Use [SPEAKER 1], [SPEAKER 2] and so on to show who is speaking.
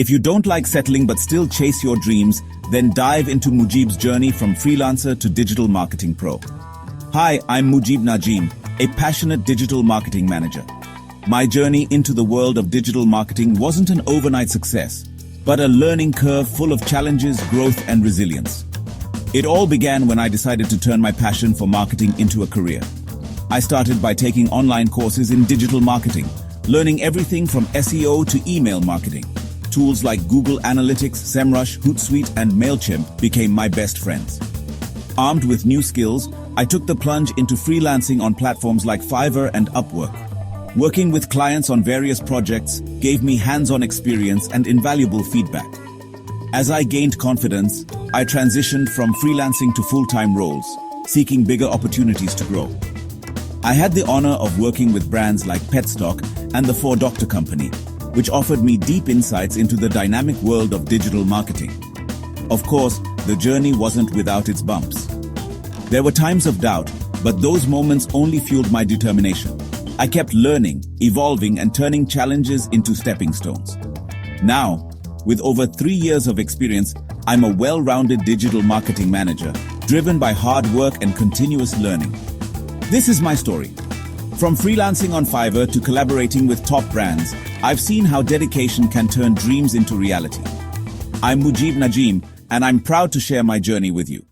[SPEAKER 1] If you don't like settling but still chase your dreams, then dive into Mujeeb's journey from freelancer to digital marketing pro. Hi, I'm Mujeeb Najeem, a passionate digital marketing manager. My journey into the world of digital marketing wasn't an overnight success, but a learning curve full of challenges, growth, and resilience. It all began when I decided to turn my passion for marketing into a career. I started by taking online courses in digital marketing, learning everything from SEO to email marketing. Tools like Google Analytics, SEMrush, Hootsuite, and MailChimp became my best friends. Armed with new skills, I took the plunge into freelancing on platforms like Fiverr and Upwork. Working with clients on various projects gave me hands-on experience and invaluable feedback. As I gained confidence, I transitioned from freelancing to full-time roles, seeking bigger opportunities to grow. I had the honor of working with brands like Petstock and the 4Doctor Company, which offered me deep insights into the dynamic world of digital marketing. Of course, the journey wasn't without its bumps. There were times of doubt, but those moments only fueled my determination. I kept learning, evolving, and turning challenges into stepping stones. Now, with over 3 years of experience, I'm a well-rounded digital marketing manager, driven by hard work and continuous learning. This is my story. From freelancing on Fiverr to collaborating with top brands, I've seen how dedication can turn dreams into reality. I'm Mujeeb Najeem, and I'm proud to share my journey with you.